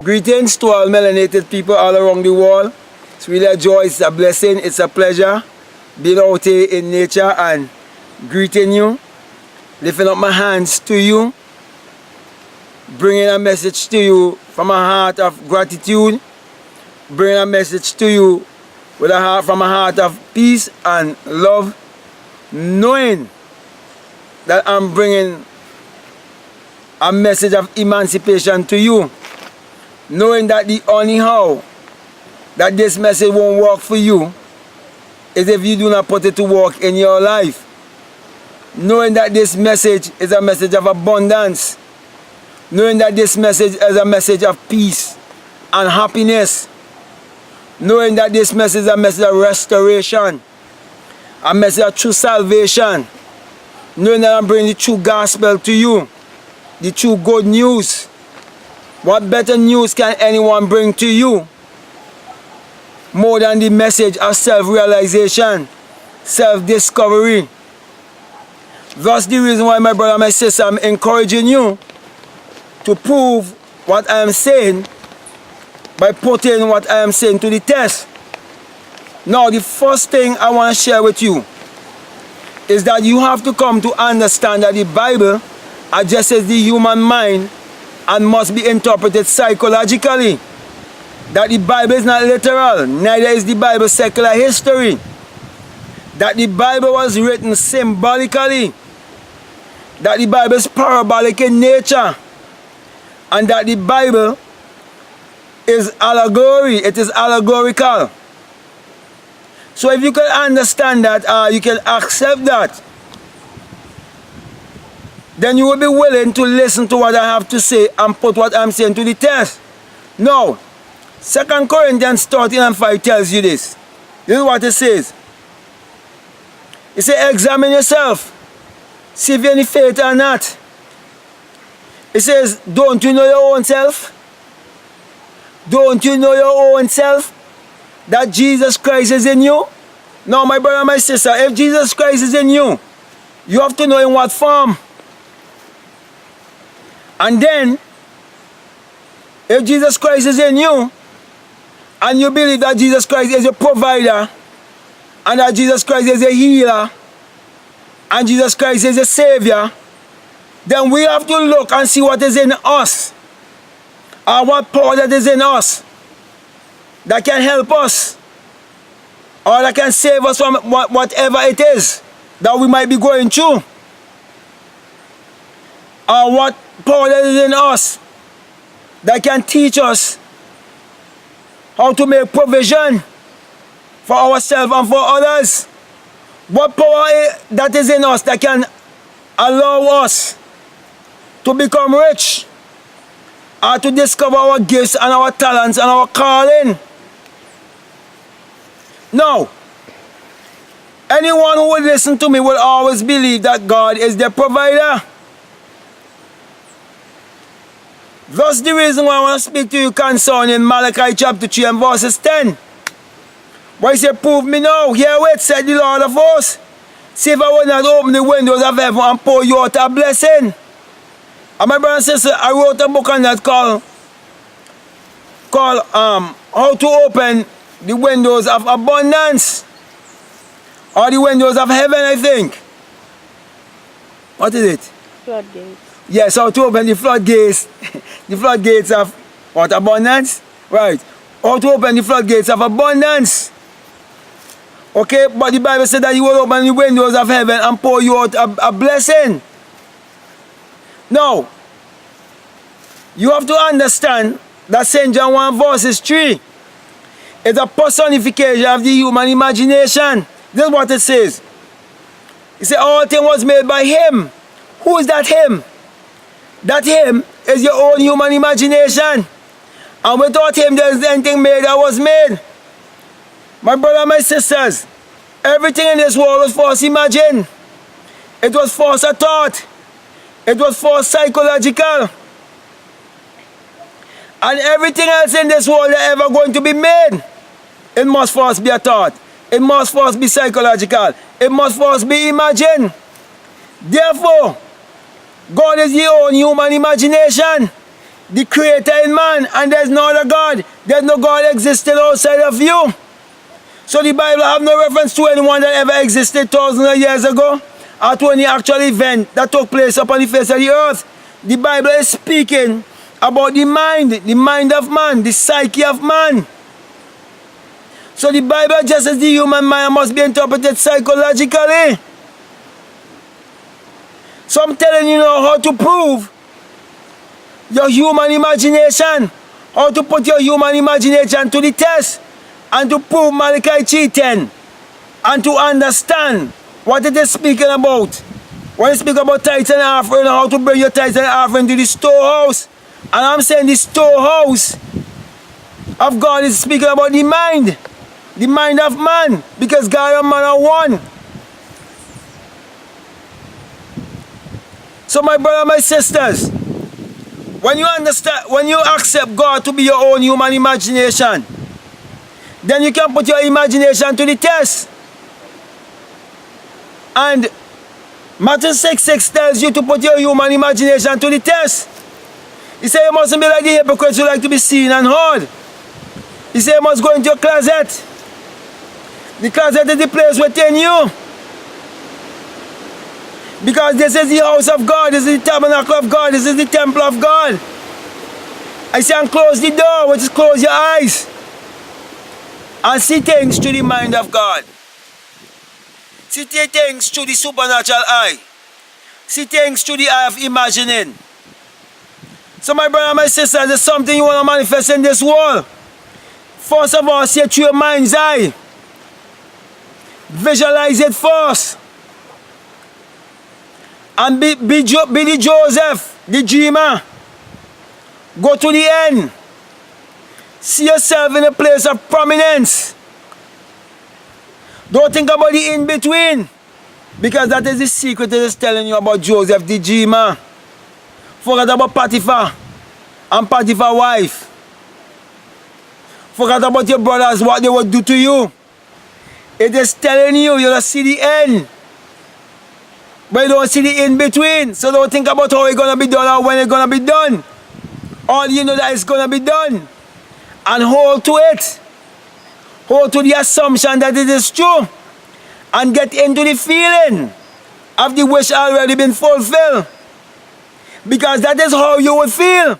Greetings to all melanated people all around the world. It's really a joy, it's a blessing, it's a pleasure being out here in nature and greeting you, lifting up my hands to you, bringing a message to you from a heart of gratitude, bringing a message to you with a heart from a heart of peace and love, knowing that I'm bringing a message of emancipation to you, knowing that the only how that this message won't work for you is if you do not put it to work in your life. Knowing that this message is a message of abundance, knowing that this message is a message of peace and happiness, knowing that this message is a message of restoration, a message of true salvation, knowing that I'm bringing the true gospel to you, the true good news. What better news can anyone bring to you more than the message of self-realization, self-discovery? That's the reason why, my brother and my sister, I'm encouraging you to prove what I am saying by putting what I am saying to the test. Now, the first thing I want to share with you is that you have to come to understand that the Bible addresses the human mind and must be interpreted psychologically. That the Bible is not literal, neither is the Bible secular history. That the Bible was written symbolically. That the Bible is parabolic in nature. And that the Bible is allegory, it is allegorical. So if you can understand that, you can accept that, then you will be willing to listen to what I have to say and put what I'm saying to the test. Now, 2 Corinthians 13:5 tells you this. This is what it says. It says, examine yourself, see if you have any faith or not. It says, don't you know your own self? Don't you know your own self? That Jesus Christ is in you? Now, my brother and my sister, if Jesus Christ is in you, you have to know in what form. And then, if Jesus Christ is in you, and you believe that Jesus Christ is a provider, and that Jesus Christ is a healer, and Jesus Christ is a savior, then we have to look and see what is in us, or what power that is in us, that can help us, or that can save us from whatever it is that we might be going through, or what power that is in us that can teach us how to make provision for ourselves and for others. What power that is in us that can allow us to become rich, or to discover our gifts and our talents and our calling. Now, anyone who will listen to me will always believe that God is the provider. That's the reason why I want to speak to you concerning Malachi chapter 3 and verses 10. Why he said, prove me now, herewith, said the Lord of hosts. See if I will not open the windows of heaven and pour you out a blessing. And my brother and sister, I wrote a book on that called How to Open the Windows of Abundance. Or the windows of heaven, I think. What is it? Floodgates. Yes, how to open the floodgates. The floodgates of what? Abundance? Right. How to open the floodgates of abundance. Okay, but the Bible said that He will open the windows of heaven and pour you out a blessing. Now, you have to understand that St. John 1 verses 3 is a personification of the human imagination. This is what it says. It says, all things was made by Him. Who is that Him? That Him is your own human imagination. And without Him, there is anything made that was made. My brother and my sisters, everything in this world was first imagined. It was first a thought. It was first psychological. And everything else in this world that ever going to be made, it must first be a thought. It must first be psychological. It must first be imagined. Therefore, God is your own human imagination. the creator in man, and there's no other God. There's no God existing outside of you. So the Bible have no reference to anyone that ever existed thousands of years ago, or to any actual event that took place upon the face of the earth. The Bible is speaking about the mind of man, the psyche of man. So the Bible addresses the human mind must be interpreted psychologically. So I'm telling you now how to prove your human imagination, how to put your human imagination to the test, and to prove Malachi 3:10, and to understand what it is speaking about. When you speak about tithes and offering, how to bring your tithes and offering to the storehouse. And I'm saying the storehouse of God is speaking about the mind of man, because God and man are one. So my brother, my sisters, when you understand, when you accept God to be your own human imagination, then you can put your imagination to the test. And Matthew 6:6 tells you to put your human imagination to the test. He said you mustn't be like the hypocrites who like to be seen and heard. He said you must go into your closet. The closet is the place within you. Because this is the house of God, this is the tabernacle of God, this is the temple of God. I say, and close the door, which is close your eyes, and see things through the mind of God. See things through the supernatural eye. See things through the eye of imagining. So my brother and my sister, there's something you want to manifest in this world. First of all, see it through your mind's eye. Visualize it first. And be the Joseph, the dreamer. Go to the end. See yourself in a place of prominence. Don't think about the in-between. Because that is the secret that is telling you about Joseph, the dreamer. Forget about Potiphar and Potiphar's wife. Forget about your brothers, what they would do to you. It is telling you, you don't see the end. But you don't see the in-between. So don't think about how it's going to be done or when it's going to be done. All you know that it's going to be done. And hold to it. Hold to the assumption that it is true. And get into the feeling of the wish already been fulfilled. Because that is how you will feel.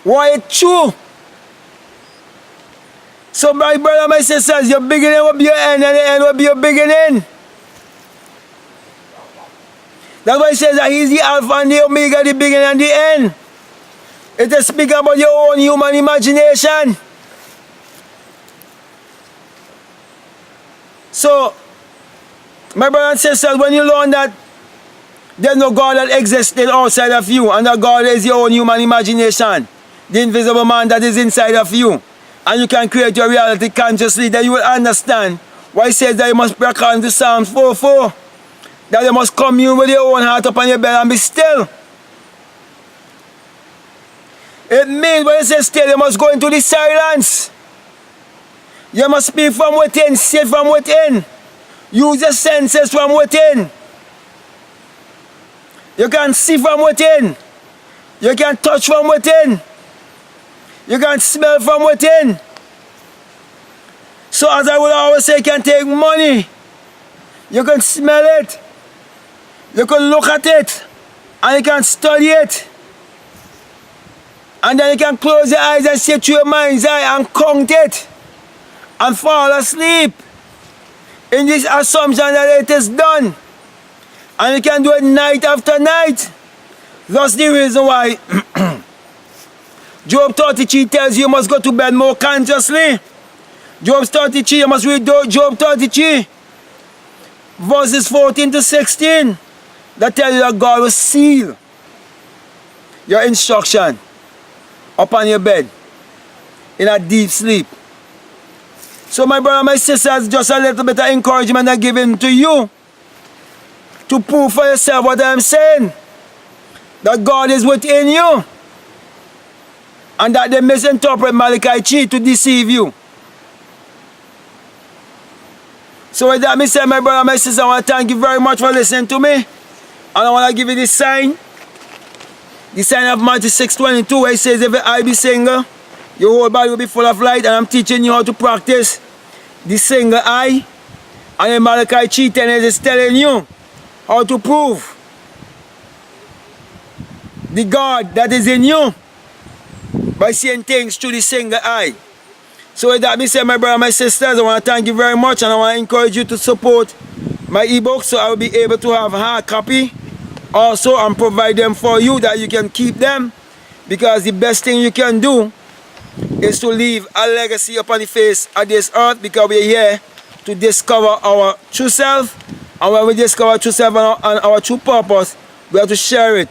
Why it's true. So my brother, my sisters, your beginning will be your end and the end will be your beginning. That's why it says that he's the Alpha and the Omega, the beginning and the end. It is speaking about your own human imagination. So, my brothers and sisters, when you learn that there's no God that existed outside of you, and that God is your own human imagination, the invisible man that is inside of you, and you can create your reality consciously, then you will understand why it says that you must pray according to Psalms 4:4. That you must commune with your own heart upon your bed and be still. It means when it says still, you must go into the silence. You must speak from within, sit from within. Use your senses from within. You can see from within. You can touch from within. You can smell from within. So as I would always say, you can take money. You can smell it. You can look at it. And you can study it. And then you can close your eyes and see through your mind's eye and count it. And fall asleep. In this assumption that it is done. And you can do it night after night. That's the reason why Job 33 tells you must go to bed more consciously. Job 33, you must read Job 33. Verses 14 to 16. That tell you that God will seal your instruction upon your bed in a deep sleep. So my brother, my sisters, just a little bit of encouragement I'm giving to you to prove for yourself what I'm saying. That God is within you. And that they misinterpret Malachi 3 to deceive you. So with that, say, my brother, my sister, I want to thank you very much for listening to me. And I want to give you this sign. The sign of Matthew 6:22 where it says, if your eye be single, your whole body will be full of light. And I'm teaching you how to practice the single eye. And in Malachi 3:10 is telling you how to prove the God that is in you by seeing things through the single eye. So with that being said, my brother and my sisters, I want to thank you very much, and I want to encourage you to support my ebook so I will be able to have a hard copy also and provide them for you that you can keep them, because the best thing you can do is to leave a legacy upon the face of this earth, because we are here to discover our true self, and when we discover true self and our true purpose, we have to share it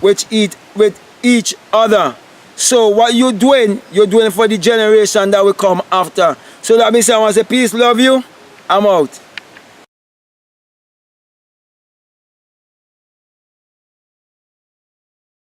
with each other. So what you're doing for the generation that will come after. So that means I want to say peace, love you, I'm out.